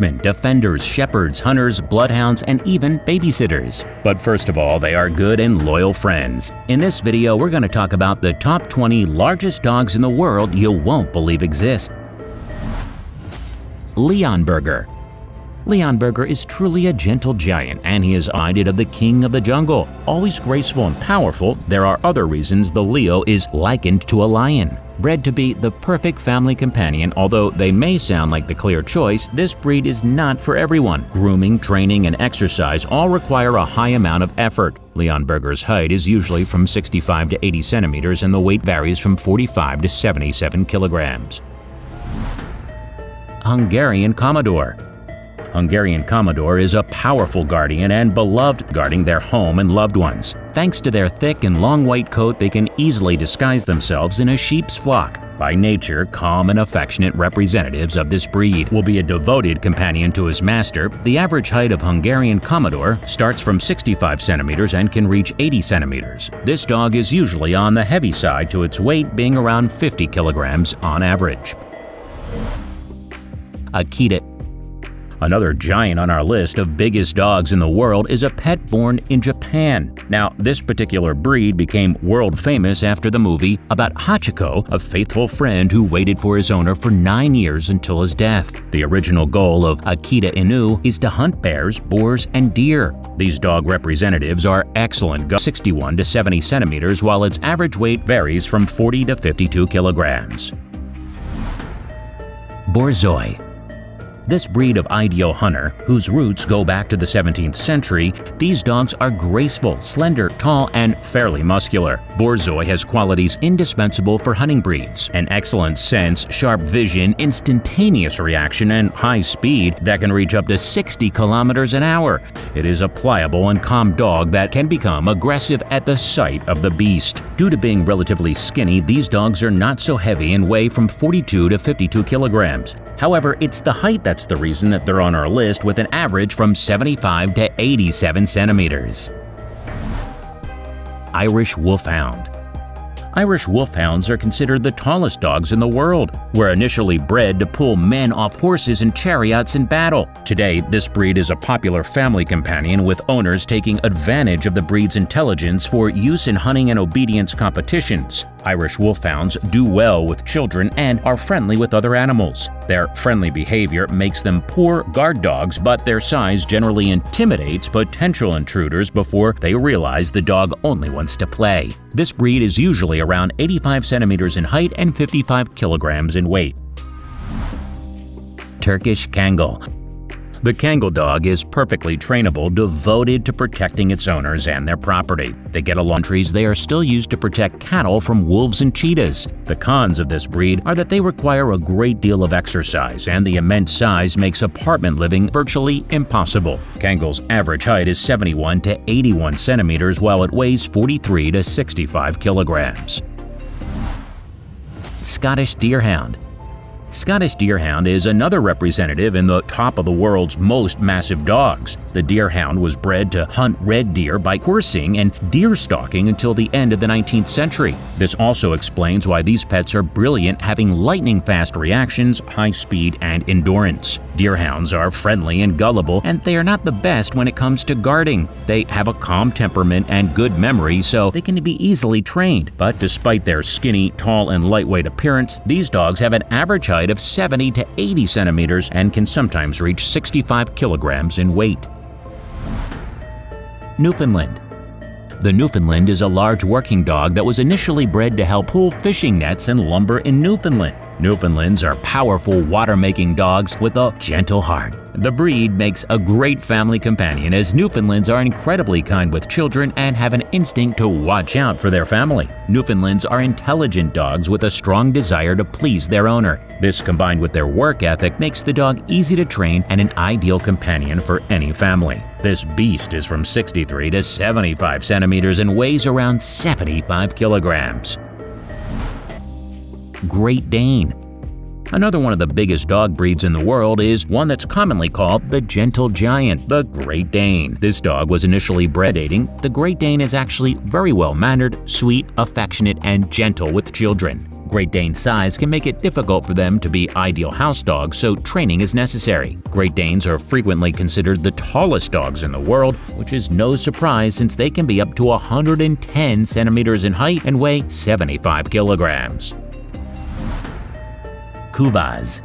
watchmen, defenders, shepherds, hunters, bloodhounds, and even babysitters. But first of all, they are good and loyal friends. In this video, we're going to talk about the top 20 largest dogs in the world you won't believe exist. Leonberger. Leonberger is truly a gentle giant, and he is reminded of the king of the jungle. Always graceful and powerful, there are other reasons the Leo is likened to a lion. Bred to be the perfect family companion, although they may sound like the clear choice, this breed is not for everyone. Grooming, training, and exercise all require a high amount of effort. Leonberger's height is usually from 65 to 80 centimeters, and the weight varies from 45 to 77 kilograms. Hungarian Commodore. Hungarian Commodore is a powerful guardian and beloved, guarding their home and loved ones. Thanks to their thick and long white coat, they can easily disguise themselves in a sheep's flock. By nature, calm and affectionate representatives of this breed will be a devoted companion to his master. The average height of Hungarian Commodore starts from 65 centimeters and can reach 80 centimeters. This dog is usually on the heavy side to its weight being around 50 kilograms on average. Akita. Another giant on our list of biggest dogs in the world is a pet born in Japan. Now, this particular breed became world famous after the movie about Hachiko, a faithful friend who waited for his owner for 9 years until his death. The original goal of Akita Inu is to hunt bears, boars, and deer. These dog representatives are excellent, 61 to 70 centimeters, while its average weight varies from 40 to 52 kilograms. Borzoi. This breed of ideal hunter, whose roots go back to the 17th century, these dogs are graceful, slender, tall, and fairly muscular. Borzoi has qualities indispensable for hunting breeds: an excellent sense, sharp vision, instantaneous reaction, and high speed that can reach up to 60 kilometers an hour. It is a pliable and calm dog that can become aggressive at the sight of the beast. Due to being relatively skinny, these dogs are not so heavy and weigh from 42 to 52 kilograms. However, it's the height that's the reason that they're on our list, with an average from 75 to 87 centimeters. Irish Wolfhound. Irish Wolfhounds are considered the tallest dogs in the world. Were initially bred to pull men off horses and chariots in battle. Today, this breed is a popular family companion, with owners taking advantage of the breed's intelligence for use in hunting and obedience competitions. Irish Wolfhounds do well with children and are friendly with other animals. Their friendly behavior makes them poor guard dogs, but their size generally intimidates potential intruders before they realize the dog only wants to play. This breed is usually around 85 centimeters in height and 55 kilograms in weight. Turkish Kangal. The Kangal dog is perfectly trainable, devoted to protecting its owners and their property. They get along trees. They are still used to protect cattle from wolves and cheetahs. The cons of this breed are that they require a great deal of exercise, and the immense size makes apartment living virtually impossible. Kangal's average height is 71 to 81 centimeters, while it weighs 43 to 65 kilograms. Scottish Deerhound. Scottish Deerhound is another representative in the top of the world's most massive dogs. The Deerhound was bred to hunt red deer by coursing and deer stalking until the end of the 19th century. This also explains why these pets are brilliant, having lightning-fast reactions, high speed, and endurance. Deerhounds are friendly and gullible, and they are not the best when it comes to guarding. They have a calm temperament and good memory, so they can be easily trained. But despite their skinny, tall, and lightweight appearance, these dogs have an average height of 70 to 80 centimeters and can sometimes reach 65 kilograms in weight. Newfoundland. The Newfoundland is a large working dog that was initially bred to help pull fishing nets and lumber in Newfoundland. Newfoundlands are powerful water-making dogs with a gentle heart. The breed makes a great family companion, as Newfoundlands are incredibly kind with children and have an instinct to watch out for their family. Newfoundlands are intelligent dogs with a strong desire to please their owner. This, combined with their work ethic, makes the dog easy to train and an ideal companion for any family. This beast is from 63 to 75 centimeters and weighs around 75 kilograms. Great Dane. Another one of the biggest dog breeds in the world is one that's commonly called the gentle giant, the Great Dane. This dog was initially bred dating. The Great Dane is actually very well-mannered, sweet, affectionate, and gentle with children. Great Dane size can make it difficult for them to be ideal house dogs, so training is necessary. Great Danes are frequently considered the tallest dogs in the world, which is no surprise since they can be up to 110 centimeters in height and weigh 75 kilograms. Kuvaz.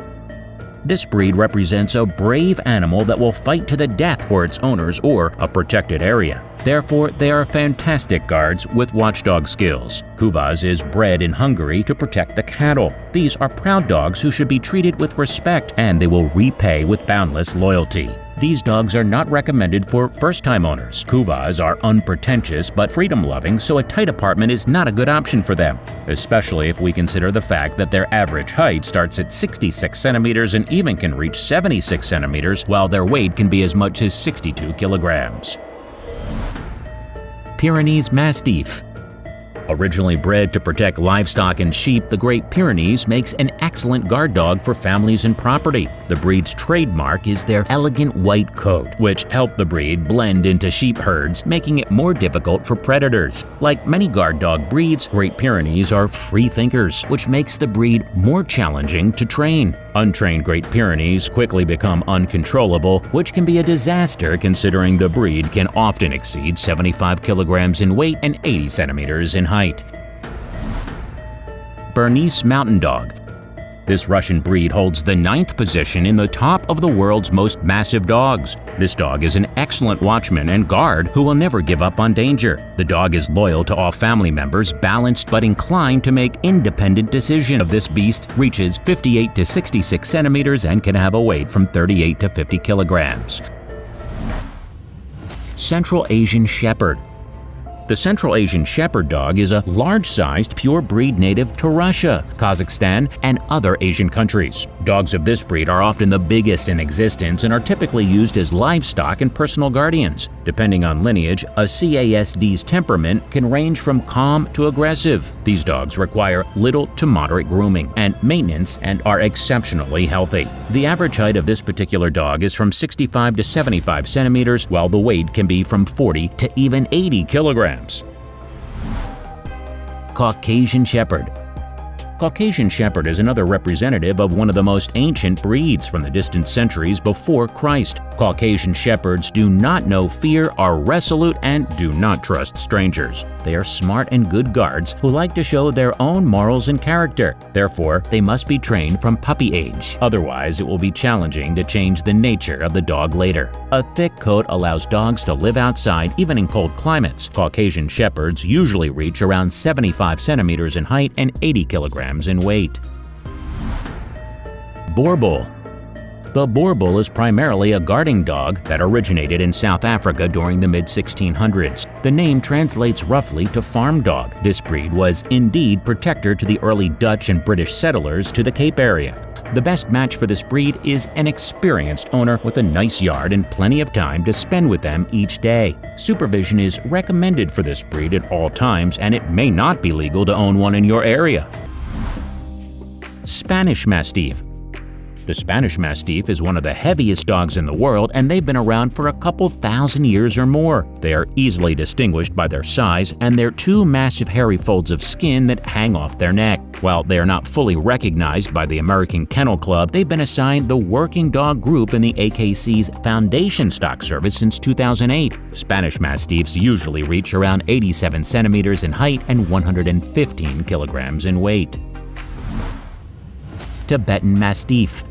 This breed represents a brave animal that will fight to the death for its owners or a protected area. Therefore, they are fantastic guards with watchdog skills. Kuvaz is bred in Hungary to protect the cattle. These are proud dogs who should be treated with respect, and they will repay with boundless loyalty. These dogs are not recommended for first-time owners. Kuvaz are unpretentious but freedom-loving, so a tight apartment is not a good option for them, especially if we consider the fact that their average height starts at 66 centimeters and even can reach 76 centimeters, while their weight can be as much as 62 kilograms. Pyrenees Mastiff. Originally bred to protect livestock and sheep, the Great Pyrenees makes an excellent guard dog for families and property. The breed's trademark is their elegant white coat, which help the breed blend into sheep herds, making it more difficult for predators. Like many guard dog breeds, Great Pyrenees are free thinkers, which makes the breed more challenging to train. Untrained Great Pyrenees quickly become uncontrollable, which can be a disaster considering the breed can often exceed 75 kilograms in weight and 80 centimeters in height. Bernese Mountain Dog. This Russian breed holds the 9th position in the top of the world's most massive dogs. This dog is an excellent watchman and guard who will never give up on danger. The dog is loyal to all family members, balanced but inclined to make independent decisions. This beast reaches 58 to 66 centimeters and can have a weight from 38 to 50 kilograms. Central Asian Shepherd. The Central Asian Shepherd dog is a large-sized pure breed native to Russia, Kazakhstan, and other Asian countries. Dogs of this breed are often the biggest in existence and are typically used as livestock and personal guardians. Depending on lineage, a CASD's temperament can range from calm to aggressive. These dogs require little to moderate grooming and maintenance and are exceptionally healthy. The average height of this particular dog is from 65 to 75 centimeters, while the weight can be from 40 to even 80 kilograms. Caucasian Shepherd. Caucasian Shepherd is another representative of one of the most ancient breeds from the distant centuries before Christ. Caucasian Shepherds do not know fear, are resolute, and do not trust strangers. They are smart and good guards who like to show their own morals and character. Therefore, they must be trained from puppy age. Otherwise, it will be challenging to change the nature of the dog later. A thick coat allows dogs to live outside even in cold climates. Caucasian Shepherds usually reach around 75 centimeters in height and 80 kilograms in weight. Boer Bull. The Boer Bull is primarily a guarding dog that originated in South Africa during the mid-1600s. The name translates roughly to farm dog. This breed was indeed protector to the early Dutch and British settlers to the Cape area. The best match for this breed is an experienced owner with a nice yard and plenty of time to spend with them each day. Supervision is recommended for this breed at all times, and it may not be legal to own one in your area. Spanish Mastiff. The Spanish Mastiff is one of the heaviest dogs in the world, and they've been around for a couple thousand years or more. They are easily distinguished by their size and their two massive hairy folds of skin that hang off their neck. While they are not fully recognized by the American Kennel Club, they've been assigned the working dog group in the AKC's Foundation Stock Service since 2008. Spanish Mastiffs usually reach around 87 centimeters in height and 115 kilograms in weight. Tibetan Mastiff.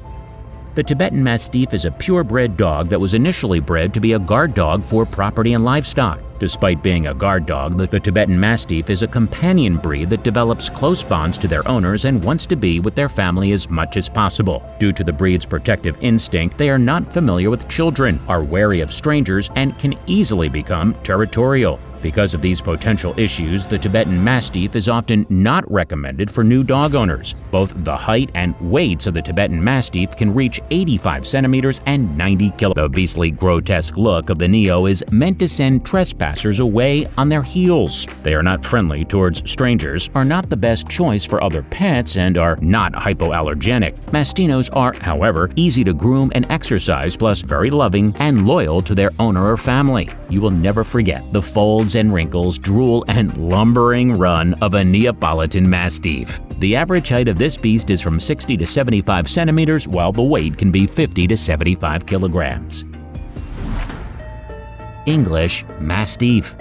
The Tibetan Mastiff is a purebred dog that was initially bred to be a guard dog for property and livestock. Despite being a guard dog, the Tibetan Mastiff is a companion breed that develops close bonds to their owners and wants to be with their family as much as possible. Due to the breed's protective instinct, they are not familiar with children, are wary of strangers, and can easily become territorial. Because of these potential issues, the Tibetan Mastiff is often not recommended for new dog owners. Both the height and weights of the Tibetan Mastiff can reach 85 centimeters and 90 kilograms. The beastly, grotesque look of the Neo is meant to send trespassers away on their heels. They are not friendly towards strangers, are not the best choice for other pets, and are not hypoallergenic. Mastinos are, however, easy to groom and exercise, plus very loving and loyal to their owner or family. You will never forget the folds and wrinkles, drool, and lumbering run of a Neapolitan Mastiff. The average height of this beast is from 60 to 75 centimeters, while the weight can be 50 to 75 kilograms. English Mastiff.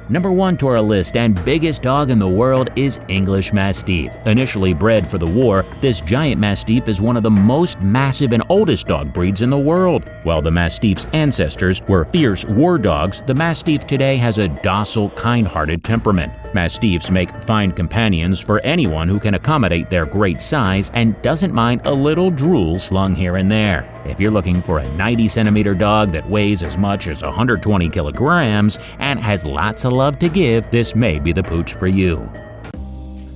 Number 1 to our list and biggest dog in the world is English Mastiff. Initially bred for the war, this giant Mastiff is one of the most massive and oldest dog breeds in the world. While the Mastiff's ancestors were fierce war dogs, the Mastiff today has a docile, kind-hearted temperament. Mastiffs make fine companions for anyone who can accommodate their great size and doesn't mind a little drool slung here and there. If you're looking for a 90-centimeter dog that weighs as much as 120 kilograms and has lots of love to give, this may be the pooch for you.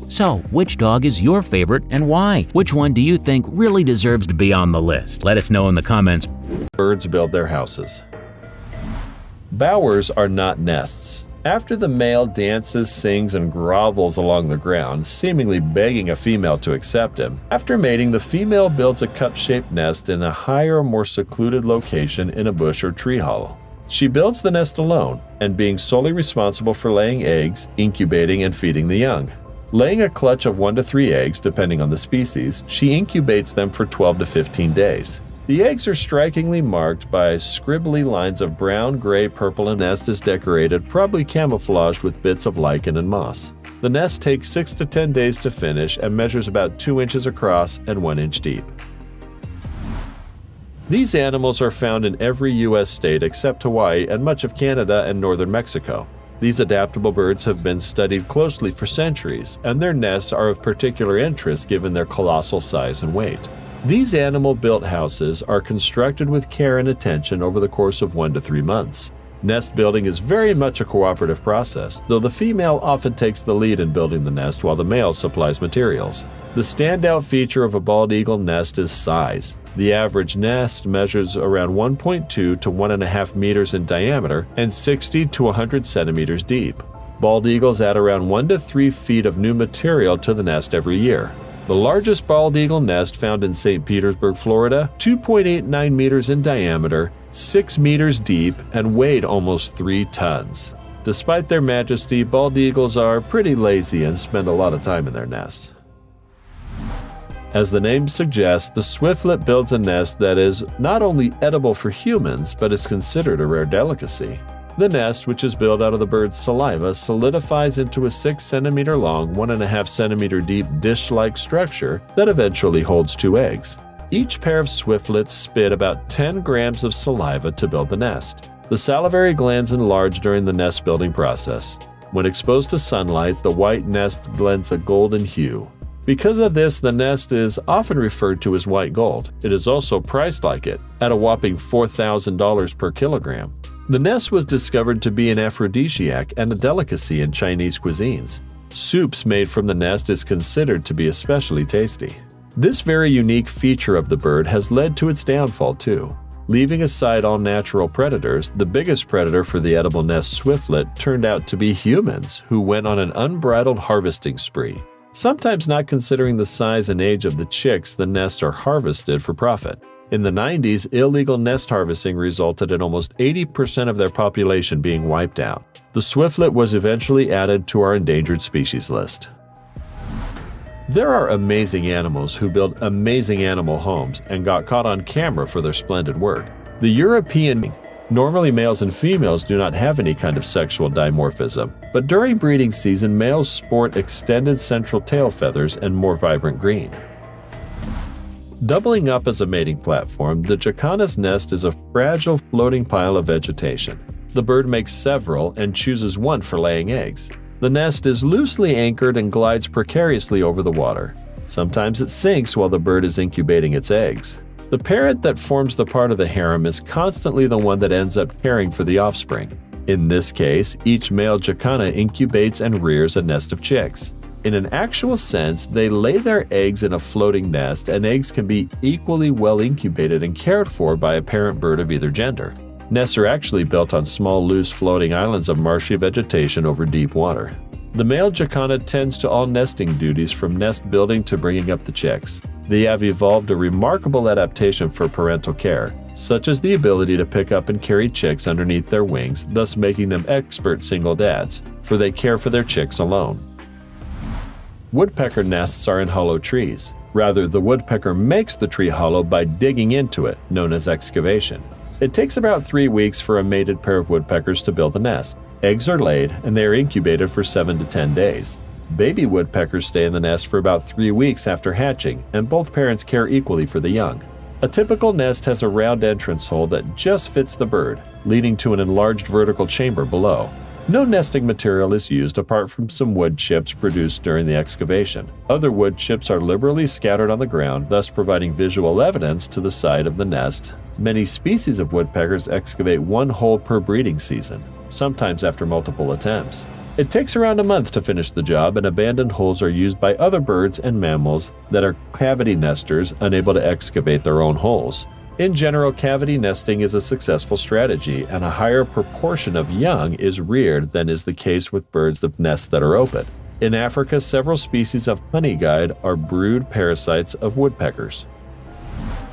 So, which dog is your favorite and why? Which one do you think really deserves to be on the list? Let us know in the comments. Birds build their houses. Bowers are not nests. After the male dances, sings, and grovels along the ground, seemingly begging a female to accept him, after mating, the female builds a cup-shaped nest in a higher, more secluded location in a bush or tree hollow. She builds the nest alone, and being solely responsible for laying eggs, incubating, and feeding the young. Laying a clutch of 1 to 3 eggs, depending on the species, she incubates them for 12 to 15 days. The eggs are strikingly marked by scribbly lines of brown, gray, purple, and the nest is decorated, probably camouflaged with bits of lichen and moss. The nest takes 6 to 10 days to finish and measures about 2 inches across and 1 inch deep. These animals are found in every U.S. state except Hawaii and much of Canada and northern Mexico. These adaptable birds have been studied closely for centuries, and their nests are of particular interest given their colossal size and weight. These animal-built houses are constructed with care and attention over the course of 1 to 3 months. Nest building is very much a cooperative process, though the female often takes the lead in building the nest while the male supplies materials. The standout feature of a bald eagle nest is size. The average nest measures around 1.2 to 1.5 meters in diameter and 60 to 100 centimeters deep. Bald eagles add around 1 to 3 feet of new material to the nest every year. The largest bald eagle nest found in St. Petersburg, Florida, 2.89 meters in diameter, 6 meters deep, and weighed almost 3 tons. Despite their majesty, bald eagles are pretty lazy and spend a lot of time in their nests. As the name suggests, the swiftlet builds a nest that is not only edible for humans, but is considered a rare delicacy. The nest, which is built out of the bird's saliva, solidifies into a 6 centimeter long, 1.5 centimeter deep dish-like structure that eventually holds 2 eggs. Each pair of swiftlets spit about 10 grams of saliva to build the nest. The salivary glands enlarge during the nest building process. When exposed to sunlight, the white nest blends a golden hue. Because of this, the nest is often referred to as white gold. It is also priced like it, at a whopping $4,000 per kilogram. The nest was discovered to be an aphrodisiac and a delicacy in Chinese cuisines. Soups made from the nest is considered to be especially tasty. This very unique feature of the bird has led to its downfall too. Leaving aside all natural predators, the biggest predator for the edible nest swiftlet turned out to be humans, who went on an unbridled harvesting spree. Sometimes not considering the size and age of the chicks, the nests are harvested for profit. In the 90s, illegal nest harvesting resulted in almost 80% of their population being wiped out. The swiftlet was eventually added to our endangered species list. There are amazing animals who build amazing animal homes and got caught on camera for their splendid work. The European, normally males and females do not have any kind of sexual dimorphism, but during breeding season, males sport extended central tail feathers and more vibrant green. Doubling up as a mating platform, the jacana's nest is a fragile floating pile of vegetation. The bird makes several and chooses one for laying eggs. The nest is loosely anchored and glides precariously over the water. Sometimes it sinks while the bird is incubating its eggs. The parent that forms the part of the harem is constantly the one that ends up caring for the offspring. In this case, each male jacana incubates and rears a nest of chicks. In an actual sense, they lay their eggs in a floating nest, and eggs can be equally well incubated and cared for by a parent bird of either gender. Nests are actually built on small, loose, floating islands of marshy vegetation over deep water. The male jacana tends to all nesting duties from nest building to bringing up the chicks. They have evolved a remarkable adaptation for parental care, such as the ability to pick up and carry chicks underneath their wings, thus making them expert single dads, for they care for their chicks alone. Woodpecker nests are in hollow trees. Rather, the woodpecker makes the tree hollow by digging into it, known as excavation. It takes about 3 weeks for a mated pair of woodpeckers to build a nest. Eggs are laid, and they are incubated for 7 to 10 days. Baby woodpeckers stay in the nest for about 3 weeks after hatching, and both parents care equally for the young. A typical nest has a round entrance hole that just fits the bird, leading to an enlarged vertical chamber below. No nesting material is used apart from some wood chips produced during the excavation. Other wood chips are liberally scattered on the ground, thus providing visual evidence to the side of the nest. Many species of woodpeckers excavate one hole per breeding season, sometimes after multiple attempts. It takes around a month to finish the job, and abandoned holes are used by other birds and mammals that are cavity nesters unable to excavate their own holes. In general, cavity nesting is a successful strategy, and a higher proportion of young is reared than is the case with birds of nests that are open. In Africa, several species of honeyguide are brood parasites of woodpeckers.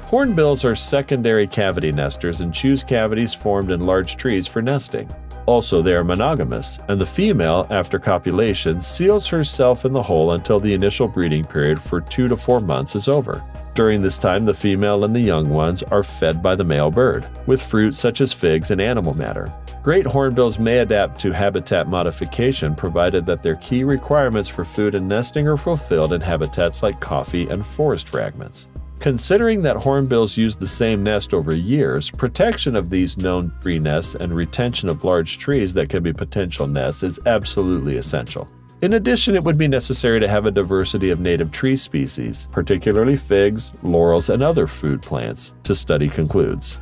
Hornbills are secondary cavity nesters and choose cavities formed in large trees for nesting. Also, they are monogamous, and the female, after copulation, seals herself in the hole until the initial breeding period for 2 to 4 months is over. During this time, the female and the young ones are fed by the male bird, with fruit such as figs and animal matter. Great hornbills may adapt to habitat modification provided that their key requirements for food and nesting are fulfilled in habitats like coffee and forest fragments. Considering that hornbills use the same nest over years, protection of these known tree nests and retention of large trees that can be potential nests is absolutely essential. In addition, it would be necessary to have a diversity of native tree species, particularly figs, laurels, and other food plants, to study concludes.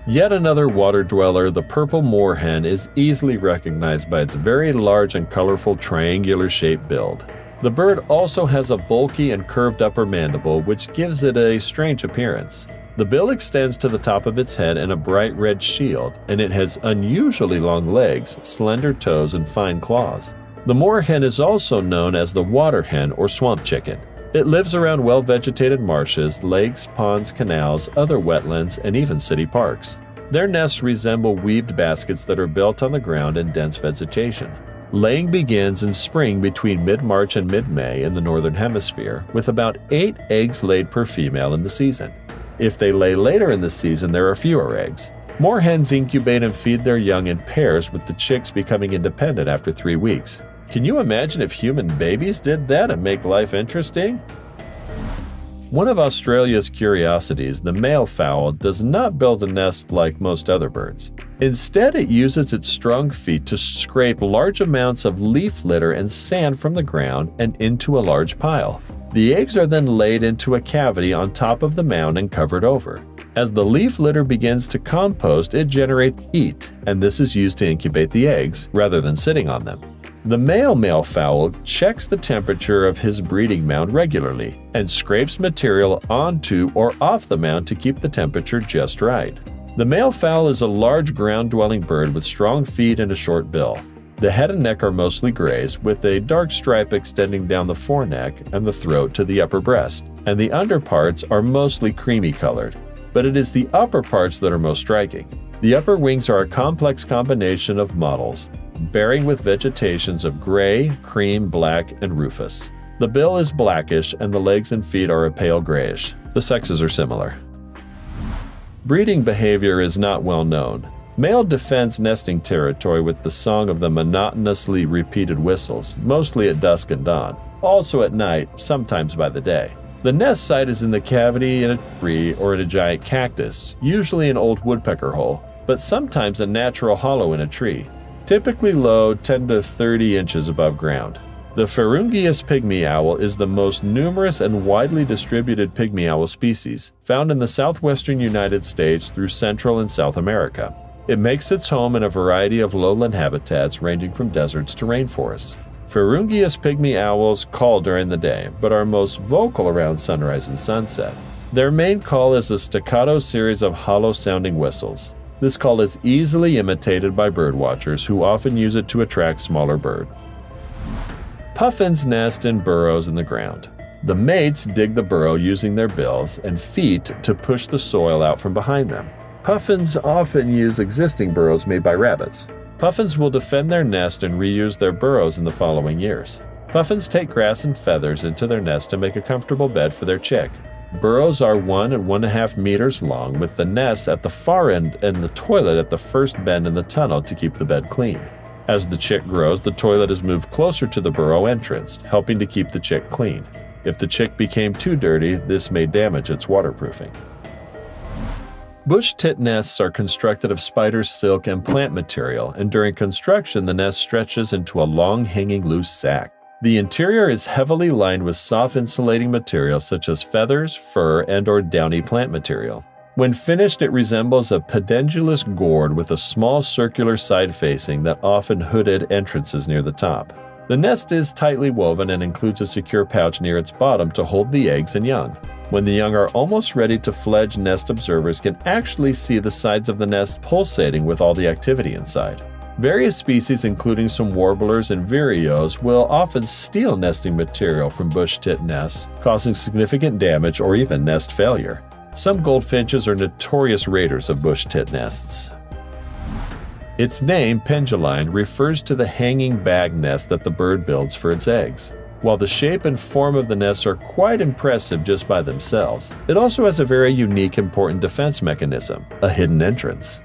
Yet another water dweller, the purple moorhen, is easily recognized by its very large and colorful triangular-shaped build. The bird also has a bulky and curved upper mandible, which gives it a strange appearance. The bill extends to the top of its head in a bright red shield, and it has unusually long legs, slender toes, and fine claws. The moorhen is also known as the water hen or swamp chicken. It lives around well-vegetated marshes, lakes, ponds, canals, other wetlands, and even city parks. Their nests resemble weaved baskets that are built on the ground in dense vegetation. Laying begins in spring between mid-March and mid-May in the northern hemisphere, with about 8 eggs laid per female in the season. If they lay later in the season, there are fewer eggs. Moorhens incubate and feed their young in pairs, with the chicks becoming independent after 3 weeks. Can you imagine if human babies did that and make life interesting? One of Australia's curiosities, the male fowl, does not build a nest like most other birds. Instead, it uses its strong feet to scrape large amounts of leaf litter and sand from the ground and into a large pile. The eggs are then laid into a cavity on top of the mound and covered over. As the leaf litter begins to compost, it generates heat, and this is used to incubate the eggs rather than sitting on them. The male fowl checks the temperature of his breeding mound regularly and scrapes material onto or off the mound to keep the temperature just right. The male fowl is a large ground-dwelling bird with strong feet and a short bill. The head and neck are mostly grays, with a dark stripe extending down the foreneck and the throat to the upper breast, and the underparts are mostly creamy colored. But it is the upper parts that are most striking. The upper wings are a complex combination of mottles, bearing with vegetations of gray, cream, black, and rufous. The bill is blackish and the legs and feet are a pale grayish. The sexes are similar. Breeding behavior is not well known. Male defends nesting territory with the song of the monotonously repeated whistles, mostly at dusk and dawn, also at night, sometimes by the day. The nest site is in the cavity in a tree or in a giant cactus, usually an old woodpecker hole, but sometimes a natural hollow in a tree, typically low 10 to 30 inches above ground. The Ferungius pygmy owl is the most numerous and widely distributed pygmy owl species, found in the southwestern United States through Central and South America. It makes its home in a variety of lowland habitats ranging from deserts to rainforests. Ferungius pygmy owls call during the day, but are most vocal around sunrise and sunset. Their main call is a staccato series of hollow-sounding whistles. This call is easily imitated by birdwatchers who often use it to attract smaller birds. Puffins nest in burrows in the ground. The mates dig the burrow using their bills and feet to push the soil out from behind them. Puffins often use existing burrows made by rabbits. Puffins will defend their nest and reuse their burrows in the following years. Puffins take grass and feathers into their nest to make a comfortable bed for their chick. Burrows are 1 and 1.5 meters long, with the nest at the far end and the toilet at the first bend in the tunnel to keep the bed clean. As the chick grows, the toilet is moved closer to the burrow entrance, helping to keep the chick clean. If the chick became too dirty, this may damage its waterproofing. Bush tit nests are constructed of spider silk and plant material, and during construction the nest stretches into a long hanging loose sack. The interior is heavily lined with soft insulating material such as feathers, fur, and/or downy plant material. When finished, it resembles a pedunculous gourd with a small circular side facing that often hooded entrances near the top. The nest is tightly woven and includes a secure pouch near its bottom to hold the eggs and young. When the young are almost ready to fledge, nest observers can actually see the sides of the nest pulsating with all the activity inside. Various species, including some warblers and vireos, will often steal nesting material from bush tit nests, causing significant damage or even nest failure. Some goldfinches are notorious raiders of bush tit nests. Its name, penduline, refers to the hanging bag nest that the bird builds for its eggs. While the shape and form of the nests are quite impressive just by themselves, it also has a very unique, important defense mechanism, a hidden entrance.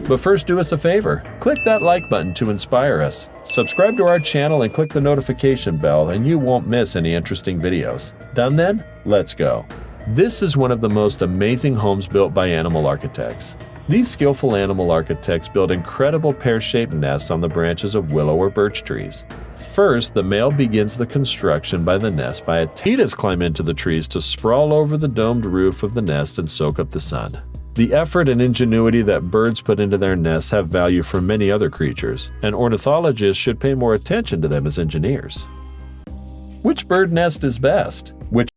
But first, do us a favor. Click that like button to inspire us. Subscribe to our channel and click the notification bell and you won't miss any interesting videos. Done then? Let's go. This is one of the most amazing homes built by animal architects. These skillful animal architects build incredible pear-shaped nests on the branches of willow or birch trees. First, the male begins the construction by the nest by cheetahs climb into the trees to sprawl over the domed roof of the nest and soak up the sun. The effort and ingenuity that birds put into their nests have value for many other creatures, and ornithologists should pay more attention to them as engineers. Which bird nest is best? Which